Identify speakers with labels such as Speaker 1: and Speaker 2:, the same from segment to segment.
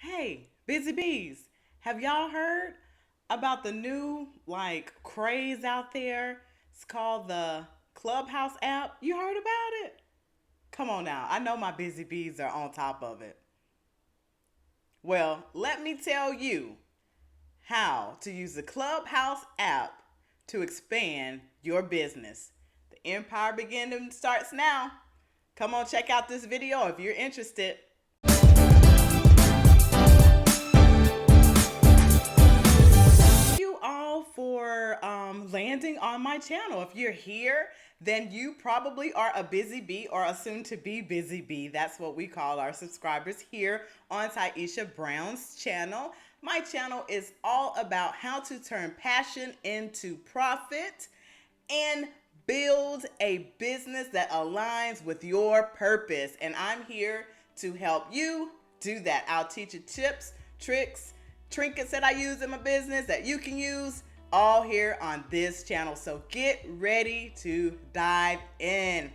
Speaker 1: Hey, Busy Bees, have y'all heard about the new craze out there? It's called the Clubhouse app. You heard about it? Come on now. I know my Busy Bees are on top of it. Well, let me tell you how to use the Clubhouse app to expand your business. The empire beginning starts now. Come on, check out this video if you're interested. Thank you all for landing on my channel. If you're here, then you probably are a busy bee or a soon to be busy bee. That's what we call our subscribers here on Taisha Brown's channel. My channel is all about how to turn passion into profit and build a business that aligns with your purpose. And I'm here to help you do that. I'll teach you tips, tricks, trinkets that I use in my business that you can use all here on this channel. So get ready to dive in.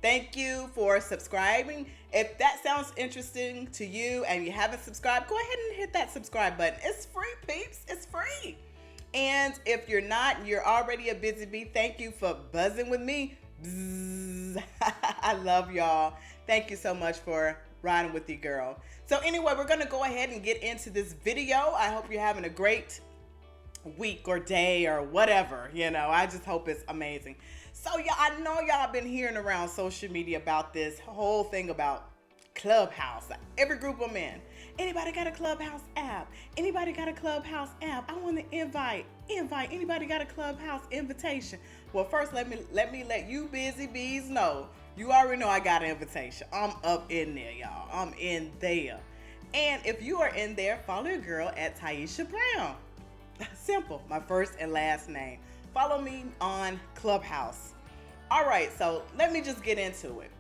Speaker 1: Thank you for subscribing. If that sounds interesting to you and you haven't subscribed, go ahead and hit that subscribe button. It's free, peeps. It's free. And if you're not, you're already a busy bee. Thank you for buzzing with me. Bzzz. I love y'all. Thank you so much for riding with you, girl. So anyway, we're going to go ahead and get into this video. I hope you're having a great week or day or whatever. I just hope it's amazing. So yeah, I know y'all been hearing around social media about this whole thing about Clubhouse. Every group I'm in. Anybody got a Clubhouse app? Anybody got a Clubhouse app? I want to invite. Anybody got a Clubhouse invitation? Well, first let me let you busy bees know. You already know I got an invitation. I'm up in there, y'all. I'm in there. And if you are in there, follow your girl at Taisha Brown. Simple. My first and last name. Follow me on Clubhouse. All right, so let me just get into it.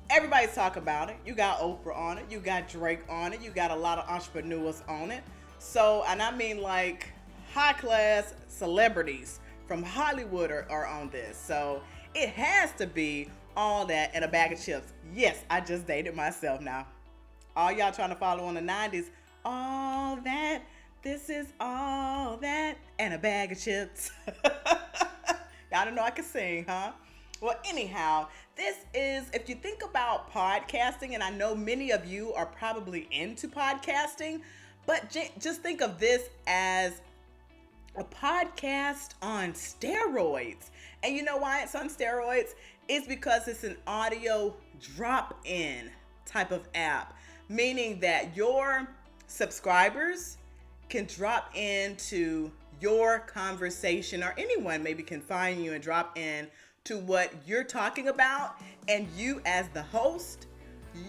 Speaker 1: Everybody's talking about it. You got Oprah on it. You got Drake on it. You got a lot of entrepreneurs on it. So, and I mean like high class celebrities from Hollywood are on this. So it has to be all that and a bag of chips. Yes, I just dated myself now. All y'all trying to follow on the 90s. All that. This is all that and a bag of chips. Y'all don't know I can sing, huh? Well, anyhow, this is, if you think about podcasting, and I know many of you are probably into podcasting, but just think of this as a podcast on steroids. And you know why it's on steroids? It's because it's an audio drop-in type of app, meaning that your subscribers can drop into your conversation, or anyone maybe can find you and drop in to what you're talking about, and you as the host,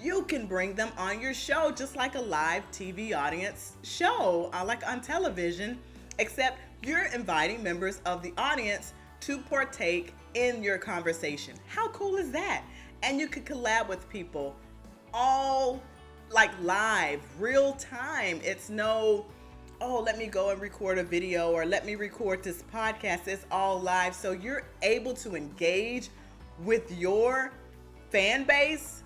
Speaker 1: you can bring them on your show just like a live TV audience show, like on television, except you're inviting members of the audience to partake in your conversation. How cool is that? And you can collab with people all like live, real time. It's no, oh, let me go and record a video or let me record this podcast. It's all live. So you're able to engage with your fan base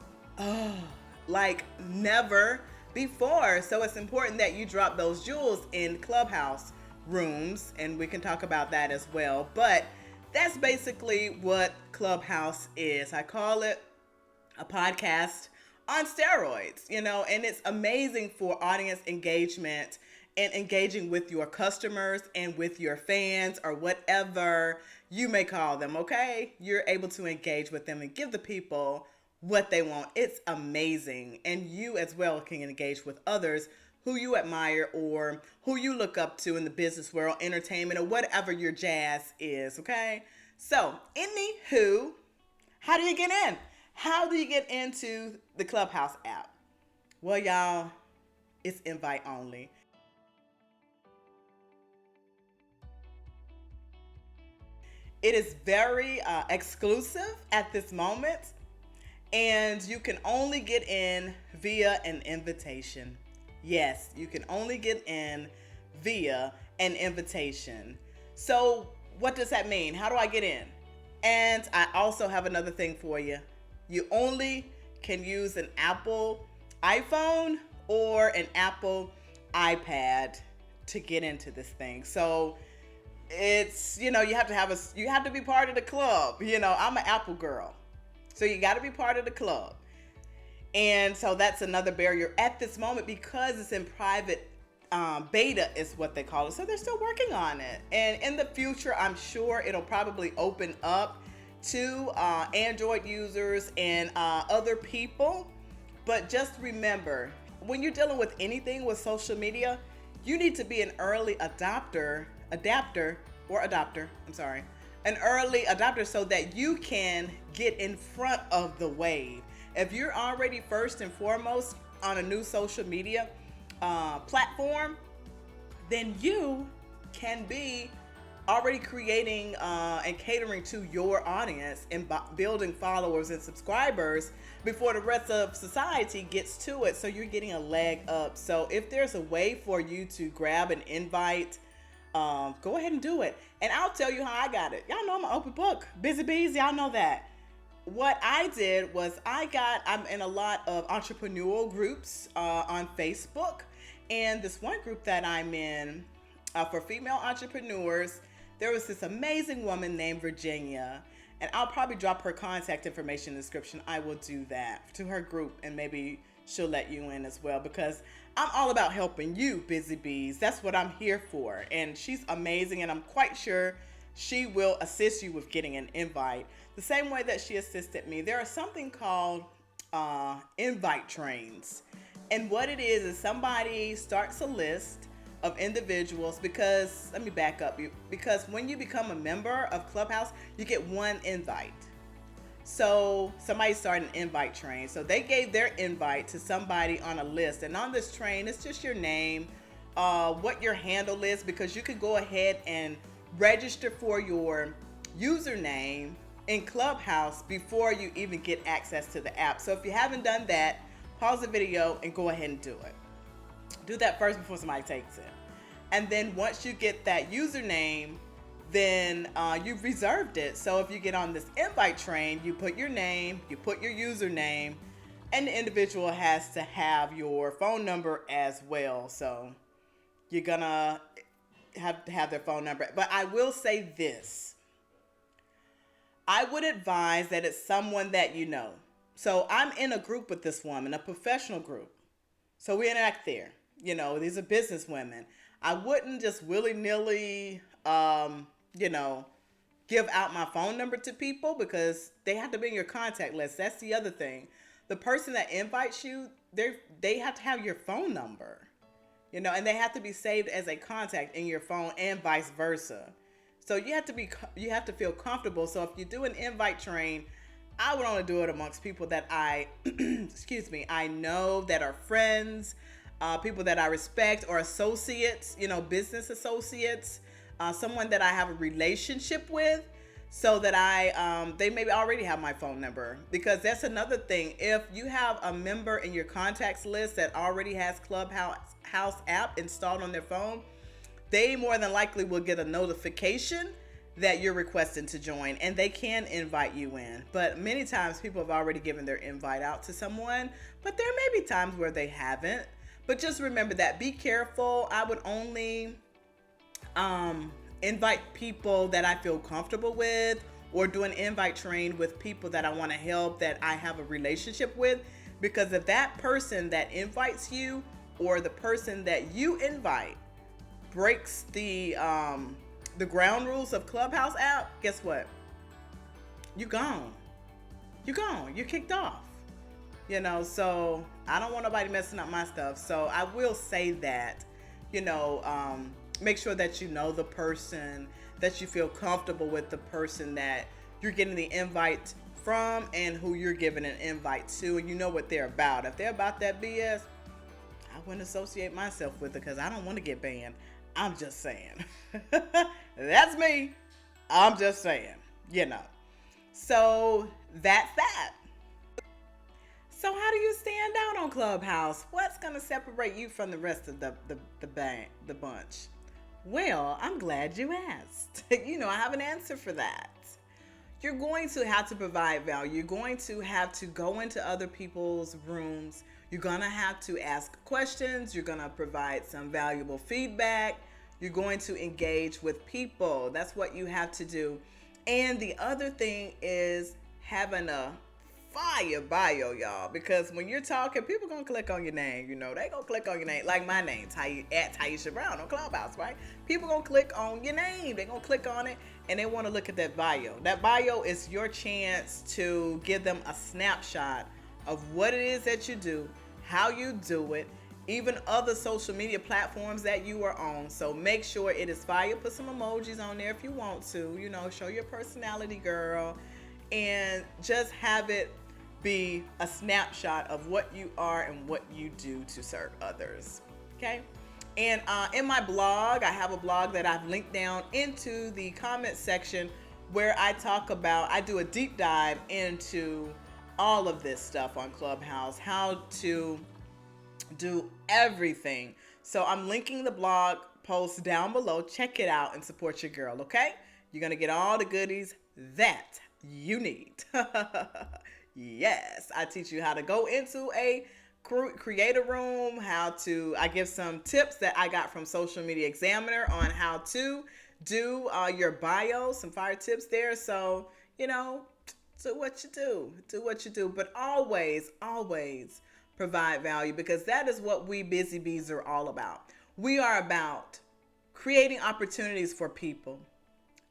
Speaker 1: like never before. So it's important that you drop those jewels in Clubhouse rooms, and we can talk about that as well. But that's basically what Clubhouse is. I call it a podcast on steroids, and it's amazing for audience engagement and engaging with your customers and with your fans or whatever you may call them, okay? You're able to engage with them and give the people what they want. It's amazing. And you as well can engage with others who you admire or who you look up to in the business world, entertainment, or whatever your jazz is, okay? So, anywho, how do you get in? How do you get into the Clubhouse app? Well, y'all, it's invite only. It is very exclusive at this moment, and you can only get in via an invitation. Yes, you can only get in via an invitation. So what does that mean? How do I get in? And I also have another thing for you. You only can use an Apple iPhone or an Apple iPad to get into this thing. So it's, you have to be part of the club. I'm an Apple girl. So you got to be part of the club. And so that's another barrier at this moment because it's in private beta is what they call it. So they're still working on it. And in the future, I'm sure it'll probably open up to Android users and other people. But just remember, when you're dealing with anything with social media, you need to be an early adopter, an early adopter so that you can get in front of the wave. If you're already first and foremost on a new social media platform, then you can be already creating and catering to your audience and building followers and subscribers before the rest of society gets to it. So you're getting a leg up. So if there's a way for you to grab an invite, go ahead and do it. And I'll tell you how I got it. Y'all know I'm an open book. Busy bees, y'all know that. What I did was I'm in a lot of entrepreneurial groups on Facebook. And this one group that I'm in for female entrepreneurs, there was this amazing woman named Virginia. And I'll probably drop her contact information in the description. I will do that to her group, and maybe she'll let you in as well, because I'm all about helping you, busy bees. That's what I'm here for. And she's amazing, and I'm quite sure she will assist you with getting an invite the same way that she assisted me. There are something called invite trains. And what it is somebody starts a list of individuals, because let me back up you, because when you become a member of Clubhouse, you get one invite. So somebody started an invite train. So they gave their invite to somebody on a list. And on this train, it's just your name, what your handle is, because you can go ahead and register for your username in Clubhouse before you even get access to the app. So if you haven't done that, pause the video and go ahead and do it. Do that first before somebody takes it. And then once you get that username, then you've reserved it. So if you get on this invite train, you put your name, you put your username, and the individual has to have your phone number as well. So you're gonna have to have their phone number. But I will say this. I would advise that it's someone that you know. So I'm in a group with this woman, a professional group. So we interact there. These are business women. I wouldn't just willy-nilly, give out my phone number to people, because they have to be in your contact list. That's the other thing. The person that invites you, they have to have your phone number, and they have to be saved as a contact in your phone, and vice versa. So you have to feel comfortable. So if you do an invite train, I would only do it amongst people that I know, that are friends, people that I respect, or associates, business associates, someone that I have a relationship with, so that they maybe already have my phone number. Because that's another thing. If you have a member in your contacts list that already has Clubhouse app installed on their phone, they more than likely will get a notification that you're requesting to join, and they can invite you in. But many times people have already given their invite out to someone, but there may be times where they haven't. But just remember that. Be careful. I would only invite people that I feel comfortable with, or do an invite train with people that I want to help, that I have a relationship with. Because if that person that invites you, or the person that you invite, breaks the ground rules of Clubhouse app, guess what? You're gone. You're gone. You're kicked off. So I don't want nobody messing up my stuff. So I will say that, make sure that you know the person, that you feel comfortable with the person that you're getting the invite from, and who you're giving an invite to, and you know what they're about. If they're about that BS, I wouldn't associate myself with it, because I don't want to get banned. I'm just saying. That's me. I'm just saying, So that's that. So how do you stand out on Clubhouse? What's going to separate you from the rest of the bunch? Well, I'm glad you asked. I have an answer for that. you're going to have to provide value. You're going to have to go into other people's rooms. You're going to have to ask questions. You're going to provide some valuable feedback. You're going to engage with people. That's what you have to do. And the other thing is having a fire bio, y'all, because when you're talking, people gonna click on your name. They gonna click on your name, like my name, at Taisha Brown on Clubhouse, right? People gonna click on your name. They gonna click on it, and they want to look at that bio. That bio is your chance to give them a snapshot of what it is that you do, how you do it, even other social media platforms that you are on. So make sure it is fire. Put some emojis on there if you want to. Show your personality, girl, and just have it be a snapshot of what you are and what you do to serve others. Okay. And in my blog, I have a blog that I've linked down into the comment section where I do a deep dive into all of this stuff on Clubhouse, how to do everything. So I'm linking the blog post down below. Check it out and support your girl, okay? You're going to get all the goodies that you need. Yes, I teach you how to go into a creator room, I give some tips that I got from Social Media Examiner on how to do your bio, some fire tips there. So, do what you do, but always provide value, because that is what we busy bees are all about. We are about creating opportunities for people.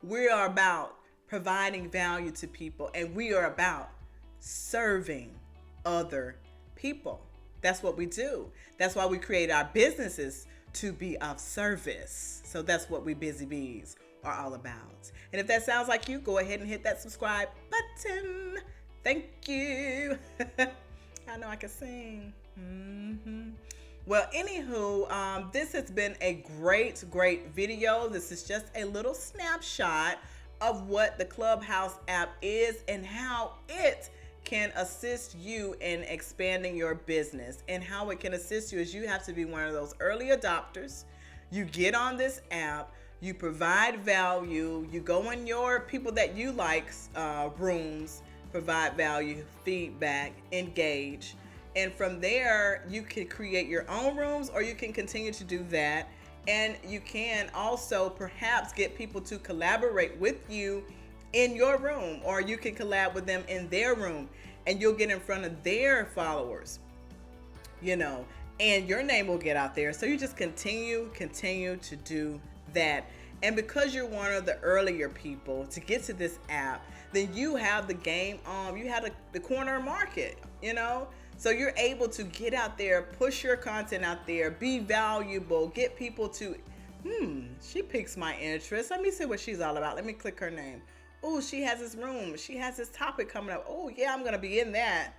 Speaker 1: We are about providing value to people, and we are about serving other people. That's what we do. That's why we create our businesses, to be of service. So that's what we busy bees are all about. And if that sounds like you, go ahead and hit that subscribe button. Thank you. I know I can sing. Well, anywho, this has been a great video. This is just a little snapshot of what the Clubhouse app is and how it can assist you in expanding your business. And how it can assist you is you have to be one of those early adopters. You get on this app, you provide value, you go in your people that you like rooms, provide value, feedback, engage. And from there, you can create your own rooms, or you can continue to do that. And you can also perhaps get people to collaborate with you in your room, or you can collab with them in their room, and you'll get in front of their followers, and your name will get out there. So you just continue to do that. And because you're one of the earlier people to get to this app, then you have the game on. You have the corner market, So you're able to get out there, push your content out there, be valuable, get people to, she piques my interest. Let me see what she's all about. Let me click her name. Oh, she has this room. She has this topic coming up. Oh, yeah, I'm going to be in that.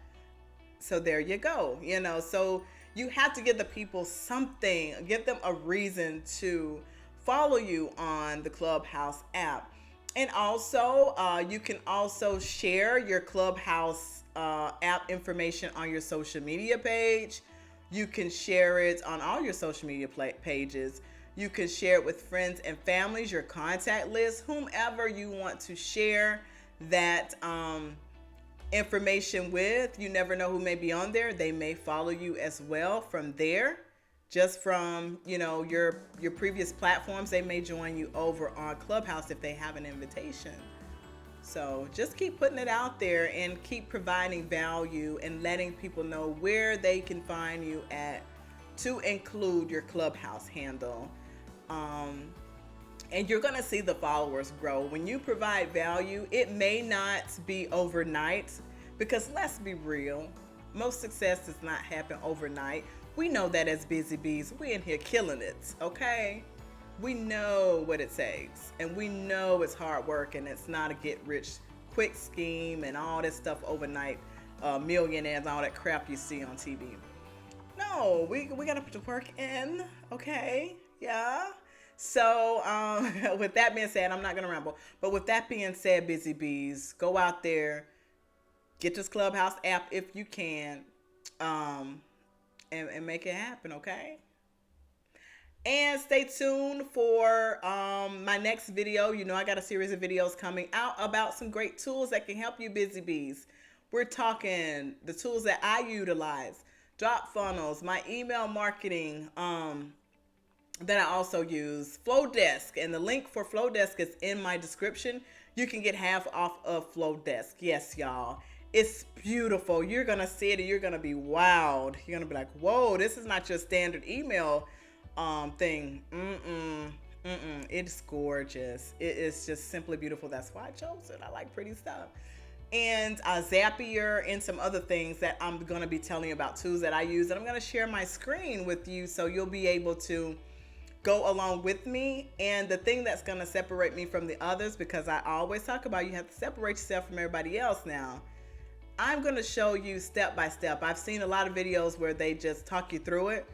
Speaker 1: So there you go. So you have to give the people something, give them a reason to follow you on the Clubhouse app. And also, you can also share your Clubhouse app information on your social media page. You can share it on all your social media pages. You can share it with friends and families, your contact list, whomever you want to share that information with. You never know who may be on there. They may follow you as well from there. Just from, your previous platforms, they may join you over on Clubhouse if they have an invitation. So just keep putting it out there and keep providing value and letting people know where they can find you at, to include your Clubhouse handle. And you're going to see the followers grow. When you provide value, it may not be overnight, because let's be real, most success does not happen overnight. We know that as busy bees, we're in here killing it, okay? We know what it takes, and we know it's hard work, and it's not a get-rich-quick scheme and all this stuff overnight, millionaires, all that crap you see on TV. No, we got to put the work in, okay? Yeah. So with that being said, I'm not going to ramble, but with that being said, busy bees, go out there, get this Clubhouse app if you can, and make it happen, okay? And stay tuned for my next video. You know, I got a series of videos coming out about some great tools that can help you busy bees. We're talking the tools that I utilize, drop funnels, my email marketing that I also use, Flowdesk, and the link for Flowdesk is in my description. You can get half off of Flowdesk. Yes, y'all. It's beautiful. You're going to see it and you're going to be wowed. You're going to be like, whoa, this is not your standard email thing. It's gorgeous. It is just simply beautiful. That's why I chose it. I like pretty stuff. And Zapier and some other things that I'm going to be telling you about, tools that I use. And I'm going to share my screen with you so you'll be able to go along with me. And the thing that's going to separate me from the others, because I always talk about you have to separate yourself from everybody else now, I'm going to show you step by step. I've seen a lot of videos where they just talk you through it.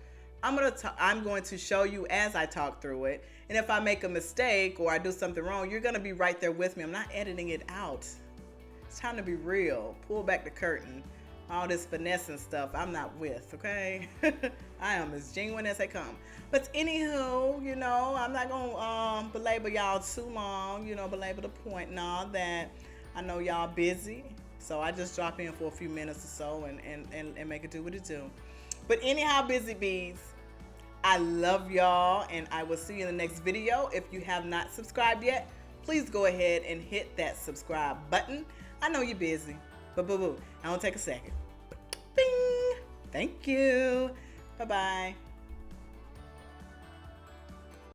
Speaker 1: I'm going to show you as I talk through it. And if I make a mistake or I do something wrong, you're going to be right there with me. I'm not editing it out. It's time to be real. Pull back the curtain. All this finessing stuff I'm not with, okay? I am as genuine as they come. But anywho, you know, I'm not going to belabor y'all too long, you know, belabor the point and all that. I know y'all busy, so I just drop in for a few minutes or so and make it do what it do. But anyhow, busy bees, I love y'all, and I will see you in the next video. If you have not subscribed yet, please go ahead and hit that subscribe button. I know you're busy, but boo-boo, I don't take a second. Bing! Thank you. Bye-bye.